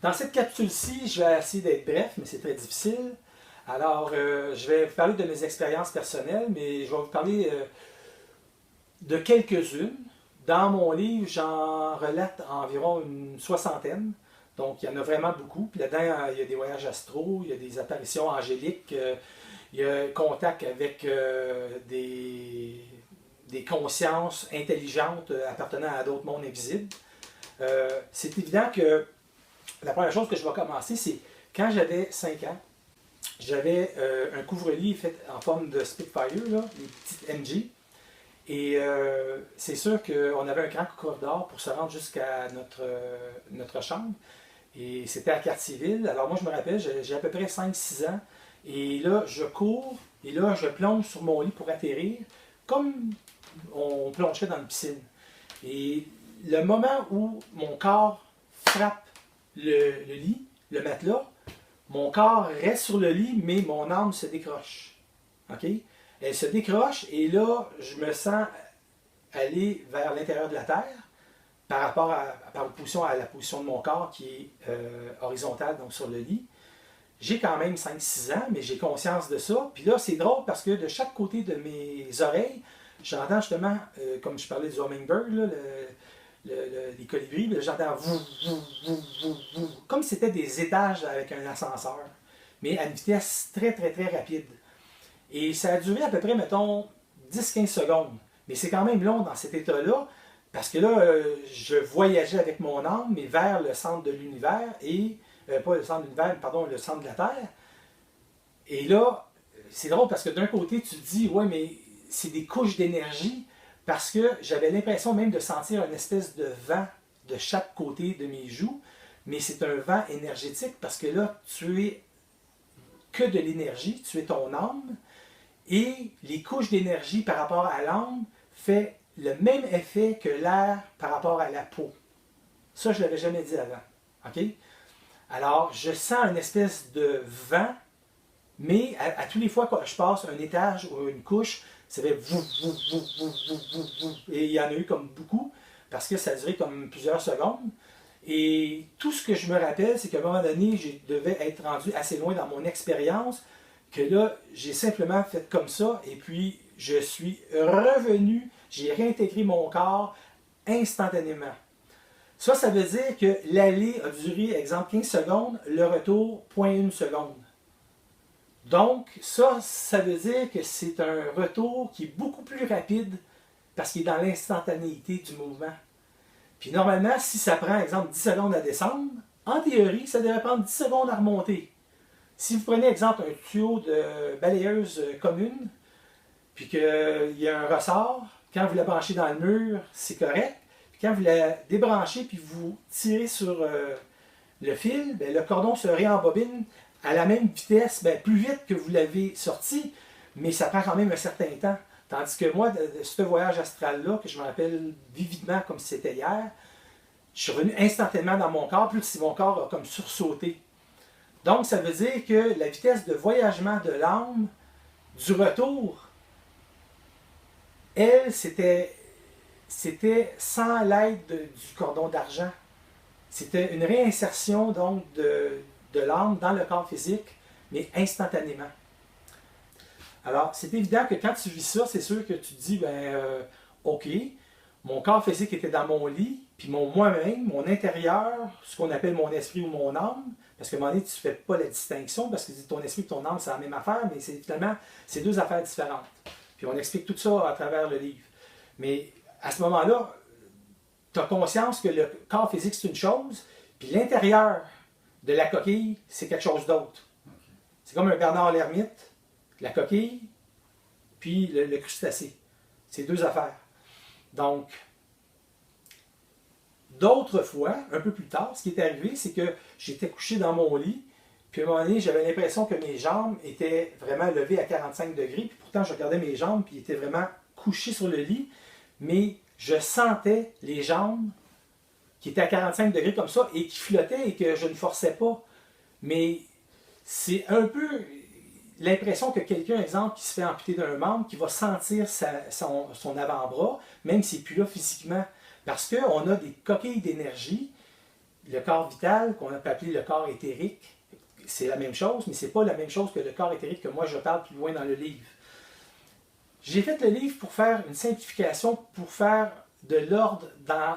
Dans cette capsule-ci, je vais essayer d'être bref, mais c'est très difficile. Alors, je vais vous parler de mes expériences personnelles, mais je vais vous parler de quelques-unes. Dans mon livre, j'en relate environ une soixantaine. Donc, il y en a vraiment beaucoup. Puis là-dedans, il y a des voyages astraux, il y a des apparitions angéliques, il y a contact avec des consciences intelligentes appartenant à d'autres mondes invisibles. C'est évident que la première chose que je vais commencer, c'est quand j'avais 5 ans, j'avais un couvre-lit fait en forme de Spitfire, là, les petites MG. Et c'est sûr qu'on avait un grand corridor pour se rendre jusqu'à notre chambre. Et c'était à Cartierville. Alors moi, je me rappelle, j'ai à peu près 5-6 ans. Et là, je cours, et là, je plonge sur mon lit pour atterrir, comme on plongerait dans une piscine. Et le moment où mon corps frappe le lit, le matelas, mon corps reste sur le lit, mais mon âme se décroche. OK? Elle se décroche et là, je me sens aller vers l'intérieur de la Terre par opposition à la position de mon corps qui est horizontale, donc sur le lit. J'ai quand même 5-6 ans, mais j'ai conscience de ça. Puis là, c'est drôle parce que de chaque côté de mes oreilles, j'entends justement, comme je parlais du hummingbird, là, les colibris, j'entends comme si c'était des étages avec un ascenseur, mais à une vitesse très, très, très rapide. Et ça a duré à peu près, mettons, 10-15 secondes. Mais c'est quand même long dans cet état-là, parce que là, je voyageais avec mon âme, mais vers le centre de l'univers, et pas le centre de l'univers, pardon, le centre de la Terre. Et là, c'est drôle parce que d'un côté, tu te dis, ouais, mais c'est des couches d'énergie, parce que j'avais l'impression même de sentir une espèce de vent de chaque côté de mes joues, mais c'est un vent énergétique, parce que là, tu es que de l'énergie, tu es ton âme, et les couches d'énergie par rapport à l'âme fait le même effet que l'air par rapport à la peau. Ça, je ne l'avais jamais dit avant. OK? Alors, je sens une espèce de vent, mais à tous les fois que je passe un étage ou une couche, ça fait vous, vous, vous, vous, vous, vous, vous. Et il y en a eu comme beaucoup, parce que ça a duré comme plusieurs secondes. Et tout ce que je me rappelle, c'est qu'à un moment donné, je devais être rendu assez loin dans mon expérience, que là, j'ai simplement fait comme ça, et puis je suis revenu, j'ai réintégré mon corps instantanément. Ça veut dire que l'aller a duré, exemple, 15 secondes, le retour, 0,1 seconde. Donc, ça veut dire que c'est un retour qui est beaucoup plus rapide parce qu'il est dans l'instantanéité du mouvement. Puis normalement, si ça prend, exemple, 10 secondes à descendre, en théorie, ça devrait prendre 10 secondes à remonter. Si vous prenez, exemple, un tuyau de balayeuse commune, puis qu'il y a un ressort, quand vous la branchez dans le mur, c'est correct. Puis quand vous la débranchez, puis vous tirez sur le fil, bien, le cordon se réembobine à la même vitesse, bien, plus vite que vous l'avez sorti, mais ça prend quand même un certain temps. Tandis que moi, de ce voyage astral-là, que je me rappelle vividement comme si c'était hier, je suis revenu instantanément dans mon corps, plus si mon corps a comme sursauté. Donc, ça veut dire que la vitesse de voyagement de l'âme, du retour, elle, c'était sans l'aide du cordon d'argent. C'était une réinsertion donc de l'âme dans le corps physique, mais instantanément. Alors, c'est évident que quand tu vis ça, c'est sûr que tu te dis, OK, mon corps physique était dans mon lit, puis moi-même, mon intérieur, ce qu'on appelle mon esprit ou mon âme, parce qu'à un moment donné, tu ne fais pas la distinction, parce que ton esprit et ton âme, c'est la même affaire, mais finalement, c'est deux affaires différentes. Puis on explique tout ça à travers le livre. Mais à ce moment-là, tu as conscience que le corps physique, c'est une chose, puis l'intérieur de la coquille, c'est quelque chose d'autre. C'est comme un Bernard l'ermite, la coquille, puis le crustacé. C'est deux affaires. Donc, d'autres fois, un peu plus tard, ce qui est arrivé, c'est que j'étais couché dans mon lit, puis à un moment donné, j'avais l'impression que mes jambes étaient vraiment levées à 45 degrés, puis pourtant, je regardais mes jambes, puis ils étaient vraiment couchés sur le lit, mais je sentais les jambes qui étaient à 45 degrés comme ça, et qui flottaient, et que je ne forçais pas. Mais c'est un peu l'impression que quelqu'un, exemple, qui se fait amputer d'un membre, qui va sentir son avant-bras, même s'il n'est plus là physiquement. Parce qu'on a des coquilles d'énergie le corps vital, qu'on peut appeler le corps éthérique, c'est la même chose, mais ce n'est pas la même chose que le corps éthérique que moi je parle plus loin dans le livre. J'ai fait le livre pour faire une simplification, pour faire de l'ordre dans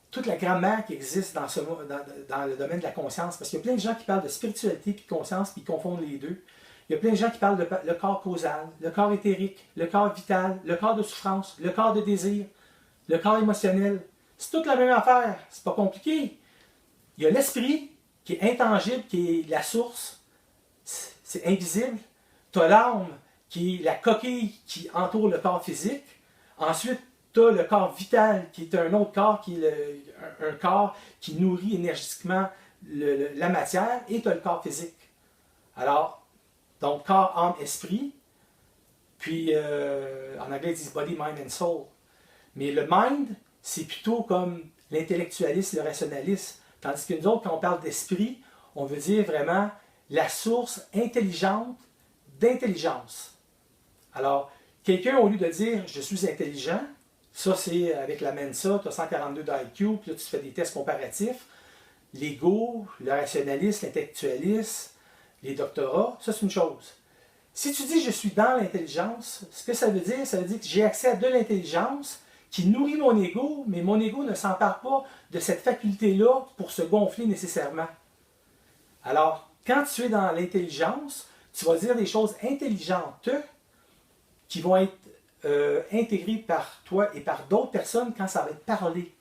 toute la grammaire qui existe dans le domaine de la conscience, parce qu'il y a plein de gens qui parlent de spiritualité et de conscience, puis qui confondent les deux. Il y a plein de gens qui parlent de le corps causal, le corps éthérique, le corps vital, le corps de souffrance, le corps de désir, le corps émotionnel. C'est toute la même affaire, c'est pas compliqué. Il y a l'esprit qui est intangible, qui est la source, c'est invisible. Tu as l'âme qui est la coquille qui entoure le corps physique. Ensuite, tu as le corps vital qui est un autre corps, qui est un corps qui nourrit énergétiquement la matière, et tu as le corps physique. Alors, donc corps, âme, esprit, puis en anglais ils disent body, mind and soul. Mais le mind, c'est plutôt comme l'intellectualisme, le rationalisme. Tandis que nous autres, quand on parle d'esprit, on veut dire vraiment la source intelligente d'intelligence. Alors, quelqu'un, au lieu de dire « je suis intelligent », ça c'est avec la Mensa, tu as 142 d'IQ, puis là tu fais des tests comparatifs. L'ego, le rationalisme, l'intellectualisme, les doctorats, ça c'est une chose. Si tu dis « je suis dans l'intelligence », ce que ça veut dire que j'ai accès à de l'intelligence qui nourrit mon ego, mais mon ego ne s'empare pas de cette faculté-là pour se gonfler nécessairement. Alors, quand tu es dans l'intelligence, tu vas dire des choses intelligentes qui vont être intégrées par toi et par d'autres personnes quand ça va être parlé.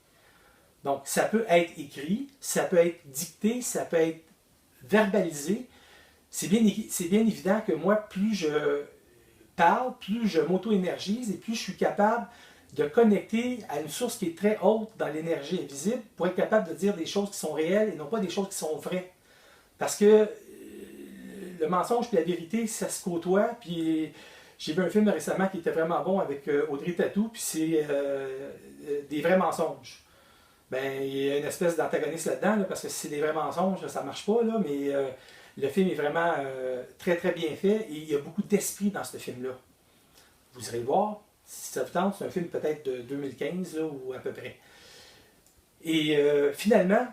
Donc, ça peut être écrit, ça peut être dicté, ça peut être verbalisé. C'est bien évident que moi, plus je parle, plus je m'auto-énergise et plus je suis capable de connecter à une source qui est très haute dans l'énergie invisible pour être capable de dire des choses qui sont réelles et non pas des choses qui sont vraies. Parce que le mensonge et la vérité, ça se côtoie. Puis j'ai vu un film récemment qui était vraiment bon avec Audrey Tautou, puis c'est des vrais mensonges. Ben, il y a une espèce d'antagoniste là-dedans, là, parce que si c'est des vrais mensonges, ça ne marche pas, là, mais le film est vraiment très très bien fait et il y a beaucoup d'esprit dans ce film-là. Vous irez le voir. Si ça vous tente, c'est un film peut-être de 2015 là, ou à peu près. Et finalement,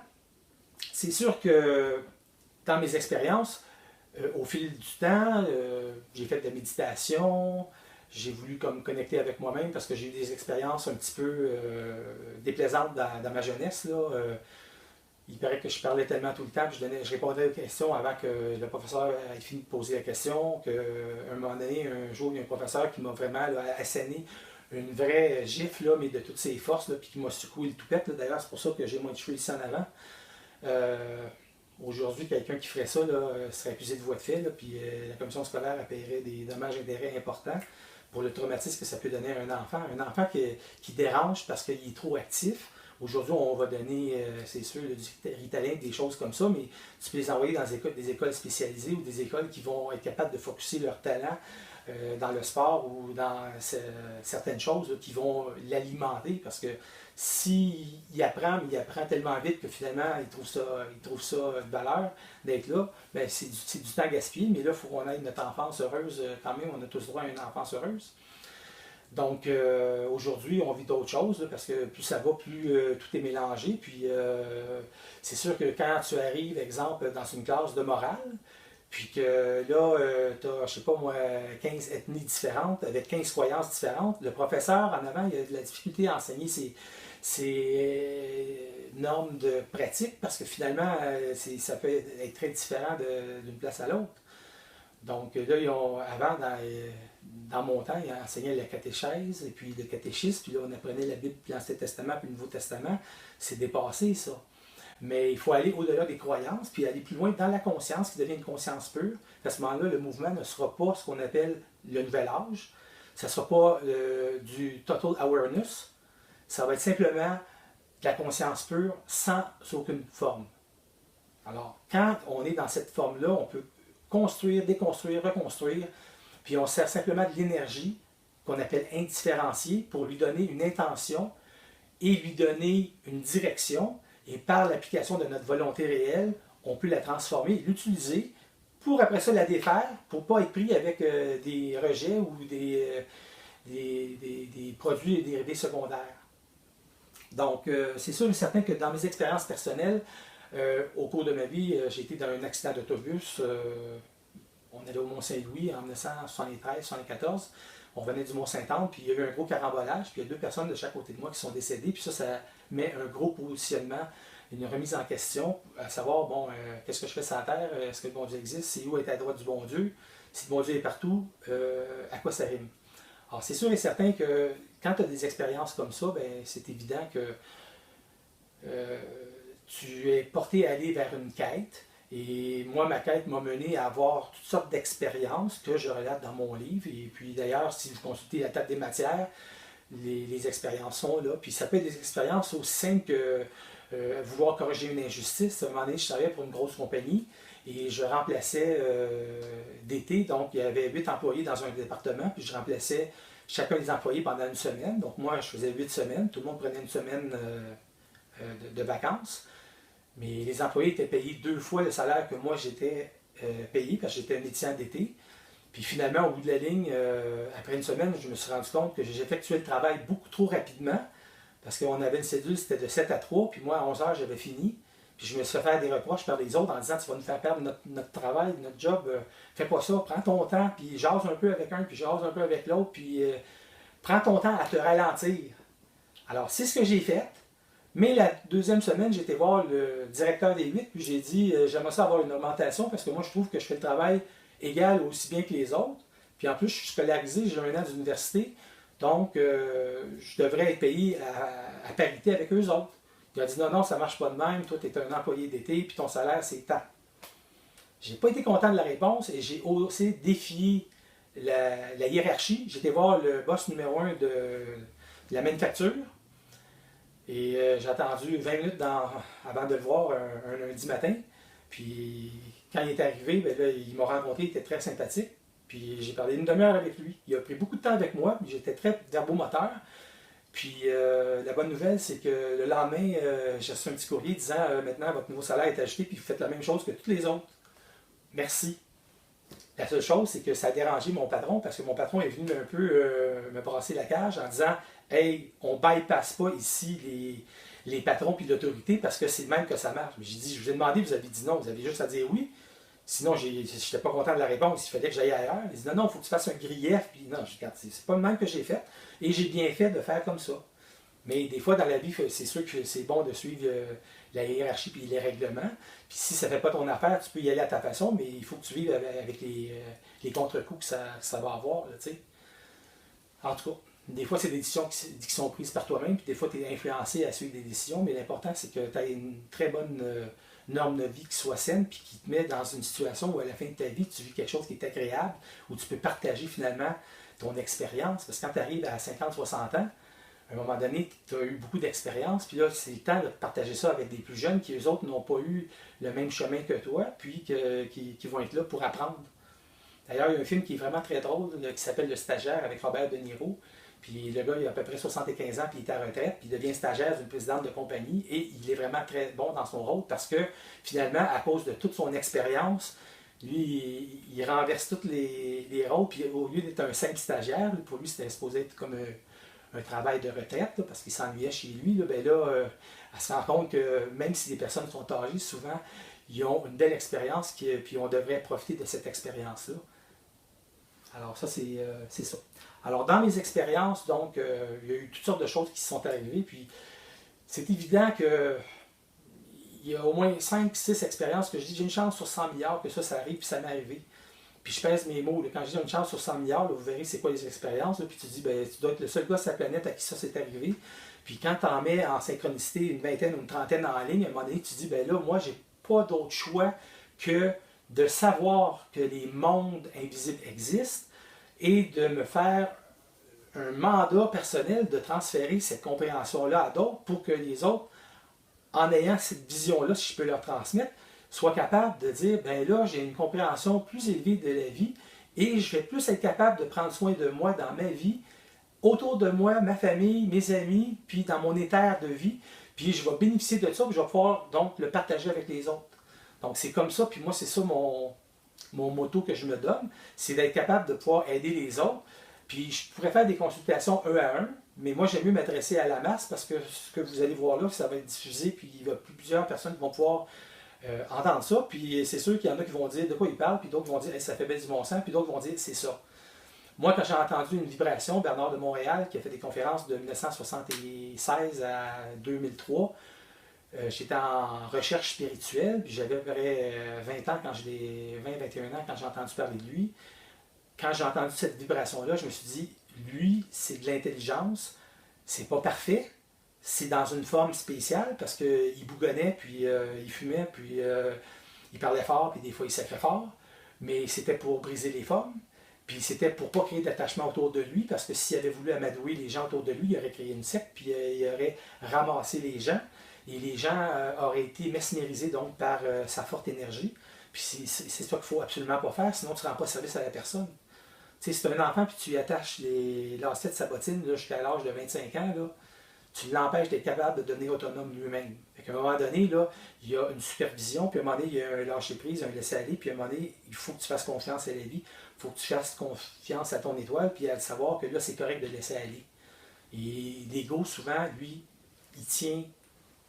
c'est sûr que dans mes expériences, au fil du temps, j'ai fait de la méditation, j'ai voulu comme connecter avec moi-même parce que j'ai eu des expériences un petit peu déplaisantes dans ma jeunesse. Là. Il paraît que je parlais tellement tout le temps que je répondais aux questions avant que le professeur ait fini de poser la question, qu'à un moment donné, un jour, il y a un professeur qui m'a vraiment là, asséné une vraie gifle, là, mais de toutes ses forces, là, puis qui m'a secoué le toupette. D'ailleurs, c'est pour ça que j'ai moins de cheveux ici en avant. Aujourd'hui, quelqu'un qui ferait ça là, serait accusé de voie de fait, là, puis la commission scolaire paierait des dommages et intérêts importants pour le traumatisme que ça peut donner à un enfant. Un enfant qui dérange parce qu'il est trop actif. Aujourd'hui, on va donner, c'est sûr, du Ritalin, des choses comme ça, mais tu peux les envoyer dans des écoles spécialisées ou des écoles qui vont être capables de focusser leur talent dans le sport ou dans certaines choses là, qui vont l'alimenter parce que s'il apprend, mais il apprend tellement vite que finalement il trouve ça de valeur d'être là, ben c'est du temps gaspillé, mais là il faut qu'on ait notre enfance heureuse quand même, on a tous droit à une enfance heureuse. Donc aujourd'hui, on vit d'autres choses là, parce que plus ça va, plus tout est mélangé. Puis c'est sûr que quand tu arrives, exemple, dans une classe de morale, puis que là, tu as, je sais pas moi, 15 ethnies différentes, avec 15 croyances différentes, le professeur, en avant, il a de la difficulté à enseigner ces normes de pratique parce que finalement, ça peut être très différent d'une place à l'autre. Donc là, avant, dans mon temps, ils enseignaient la catéchèse et puis le catéchisme, puis là, on apprenait la Bible, puis l'Ancien Testament, puis le Nouveau Testament. C'est dépassé, ça. Mais il faut aller au-delà des croyances, puis aller plus loin dans la conscience, qui devient une conscience pure. À ce moment-là, le mouvement ne sera pas ce qu'on appelle le nouvel âge. Ça ne sera pas du total awareness. Ça va être simplement de la conscience pure sans aucune forme. Alors, quand on est dans cette forme-là, on peut construire, déconstruire, reconstruire, puis on sert simplement de l'énergie qu'on appelle indifférenciée pour lui donner une intention et lui donner une direction. Et par l'application de notre volonté réelle, on peut la transformer, l'utiliser pour après ça la défaire, pour ne pas être pris avec des rejets ou des produits et dérivés secondaires. Donc, c'est sûr et certain que dans mes expériences personnelles, au cours de ma vie, j'ai été dans un accident d'autobus. On allait au Mont-Saint-Louis en 1973-1974. On venait du Mont-Saint-Anne, puis il y a eu un gros carambolage, puis il y a deux personnes de chaque côté de moi qui sont décédées, puis ça met un gros positionnement, une remise en question, à savoir, bon, qu'est-ce que je fais sur la terre, est-ce que le bon Dieu existe, c'est où est la droite du bon Dieu, si le bon Dieu est partout, à quoi ça rime. Alors, c'est sûr et certain que quand tu as des expériences comme ça, ben, c'est évident que tu es porté à aller vers une quête. Et moi, ma quête m'a mené à avoir toutes sortes d'expériences que je relate dans mon livre. Et puis d'ailleurs, si vous consultez la table des matières, les expériences sont là. Puis ça peut être des expériences aussi simples que vouloir corriger une injustice. À un moment donné, je travaillais pour une grosse compagnie et je remplaçais d'été. Donc, il y avait 8 employés dans un département, puis je remplaçais chacun des employés pendant une semaine. Donc, moi, je faisais 8 semaines. Tout le monde prenait une semaine de vacances. Mais les employés étaient payés 2 fois le salaire que moi j'étais payé, parce que j'étais un étudiant d'été. Puis finalement, au bout de la ligne, après une semaine, je me suis rendu compte que j'effectuais le travail beaucoup trop rapidement, parce qu'on avait une cédule, c'était de 7 à 3, puis moi, à 11 heures, j'avais fini. Puis je me suis fait faire des reproches par les autres en disant, tu vas nous faire perdre notre travail, notre job, fais pas ça, prends ton temps, puis jase un peu avec un, puis jase un peu avec l'autre, puis prends ton temps à te ralentir. Alors, c'est ce que j'ai fait. Mais la deuxième semaine, j'ai été voir le directeur des 8, puis j'ai dit, j'aimerais ça avoir une augmentation parce que moi, je trouve que je fais le travail égal aussi bien que les autres. Puis en plus, je suis scolarisé, j'ai un an d'université, donc je devrais être payé à parité avec eux autres. Il a dit, non, non, ça ne marche pas de même, toi, tu es un employé d'été, puis ton salaire, c'est tant. J'ai pas été content de la réponse et j'ai aussi défié la hiérarchie. J'ai été voir le boss numéro 1 de la manufacture. Et j'ai attendu 20 minutes avant de le voir un lundi matin. Puis quand il est arrivé, ben là, il m'a rencontré, il était très sympathique. Puis j'ai parlé une demi-heure avec lui. Il a pris beaucoup de temps avec moi, puis j'étais très verbomoteur. Puis la bonne nouvelle, c'est que le lendemain, j'ai reçu un petit courrier disant maintenant votre nouveau salaire est ajouté, puis vous faites la même chose que tous les autres. Merci. La seule chose, c'est que ça a dérangé mon patron, parce que mon patron est venu un peu me brasser la cage en disant hey, on ne bypasse pas ici les patrons et l'autorité parce que c'est le même que ça marche. Mais j'ai dit, je vous ai demandé, vous avez dit non, vous avez juste à dire oui. Sinon, je n'étais pas content de la réponse, il fallait que j'aille ailleurs. Il dit non, non, il faut que tu fasses un grief. Puis non, je regarde, c'est pas le même que j'ai fait. Et j'ai bien fait de faire comme ça. Mais des fois, dans la vie, c'est sûr que c'est bon de suivre la hiérarchie et les règlements. Puis si ça ne fait pas ton affaire, tu peux y aller à ta façon, mais il faut que tu vives avec les contre-coups que ça va avoir. Là, en tout cas, des fois, c'est des décisions qui sont prises par toi-même, puis des fois, tu es influencé à suivre des décisions, mais l'important, c'est que tu aies une très bonne norme de vie qui soit saine, puis qui te met dans une situation où, à la fin de ta vie, tu vis quelque chose qui est agréable, où tu peux partager finalement ton expérience. Parce que quand tu arrives à 50-60 ans, à un moment donné, tu as eu beaucoup d'expérience, puis là, c'est le temps de partager ça avec des plus jeunes qui, eux autres, n'ont pas eu le même chemin que toi, puis qui vont être là pour apprendre. D'ailleurs, il y a un film qui est vraiment très drôle, là, qui s'appelle Le Stagiaire, avec Robert De Niro. Puis le gars, il a à peu près 75 ans, puis il est à retraite, puis il devient stagiaire d'une présidente de compagnie, et il est vraiment très bon dans son rôle, parce que, finalement, à cause de toute son expérience, lui, il renverse tous les rôles, puis au lieu d'être un simple stagiaire, pour lui, c'était supposé être comme un travail de retraite, là, parce qu'il s'ennuyait chez lui, là, ben là, elle se rend compte que même si les personnes sont âgées, souvent, ils ont une belle expérience, puis on devrait profiter de cette expérience-là. Alors ça, c'est ça. Alors dans mes expériences, donc, il y a eu toutes sortes de choses qui se sont arrivées, puis c'est évident que il y a au moins 5-6 expériences que je dis j'ai une chance sur 100 milliards que ça arrive, puis ça m'est arrivé. Puis je pèse mes mots. Là. Quand je dis une chance sur 100 milliards, là, vous verrez c'est quoi les expériences. Là, puis tu dis, ben, tu dois être le seul gars sur la planète à qui ça s'est arrivé. Puis quand tu en mets en synchronicité une vingtaine ou une trentaine en ligne, à un moment donné, tu dis, ben là, moi, j'ai pas d'autre choix que de savoir que les mondes invisibles existent et de me faire un mandat personnel de transférer cette compréhension-là à d'autres pour que les autres, en ayant cette vision-là, si je peux leur transmettre, soient capables de dire, ben là, j'ai une compréhension plus élevée de la vie et je vais plus être capable de prendre soin de moi dans ma vie, autour de moi, ma famille, mes amis, puis dans mon éther de vie, puis je vais bénéficier de ça, puis je vais pouvoir donc le partager avec les autres. Donc c'est comme ça, puis moi c'est ça mon motto que je me donne, c'est d'être capable de pouvoir aider les autres. Puis je pourrais faire des consultations un à un, Mais moi, j'aime mieux m'adresser à la masse parce que ce que vous allez voir là, ça va être diffusé, puis il y a plusieurs personnes qui vont pouvoir entendre ça. Puis c'est sûr qu'il y en a qui vont dire de quoi ils parlent, puis d'autres vont dire hey, ça fait belle du bon sens, puis d'autres vont dire c'est ça. Moi, quand j'ai entendu une vibration, Bernard de Montréal, qui a fait des conférences de 1976 à 2003, j'étais en recherche spirituelle, puis j'avais à peu près 20 ans quand 20-21 ans quand j'ai entendu parler de lui. Quand j'ai entendu cette vibration-là, je me suis dit, lui, c'est de l'intelligence, c'est pas parfait, c'est dans une forme spéciale parce qu'il bougonnait, puis il fumait, puis il parlait fort, puis des fois il sacrait fort, mais c'était pour briser les formes. Puis c'était pour pas créer d'attachement autour de lui, parce que s'il avait voulu amadouer les gens autour de lui, il aurait créé une secte, puis il aurait ramassé les gens, et les gens auraient été mesmérisés donc par sa forte énergie. Puis c'est ça qu'il faut absolument pas faire, sinon tu ne rends pas service à la personne. Tu sais, si tu as un enfant puis tu lui attaches les lacets de sa bottine jusqu'à l'âge de 25 ans, là, tu l'empêches d'être capable de devenir autonome lui-même. À un moment donné, là, il y a une supervision, puis à un moment donné, il y a un lâcher-prise, un laisser-aller, puis à un moment donné, il faut que tu fasses confiance à la vie, il faut que tu fasses confiance à ton étoile, puis à savoir que là, c'est correct de laisser aller. Et l'ego, souvent, lui, il tient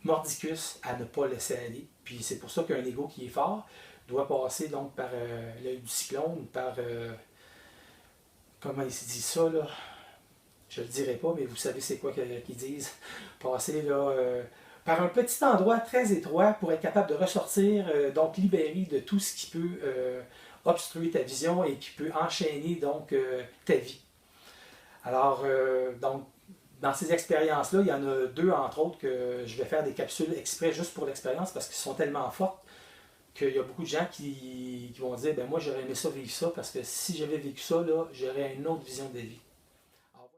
mordicus à ne pas laisser aller. Puis c'est pour ça qu'un ego qui est fort doit passer donc par l'œil du cyclone, par... comment il se dit ça, là? Je ne le dirai pas, mais vous savez c'est quoi qu'ils disent. Passer là, par un petit endroit très étroit pour être capable de ressortir, donc libéré de tout ce qui peut obstruer ta vision et qui peut enchaîner donc ta vie. Alors, donc, dans ces expériences-là, il y en a deux, entre autres, que je vais faire des capsules exprès juste pour l'expérience parce qu'elles sont tellement fortes qu'il y a beaucoup de gens qui vont dire ben moi j'aurais aimé ça vivre ça parce que si j'avais vécu ça, là, j'aurais une autre vision de la vie.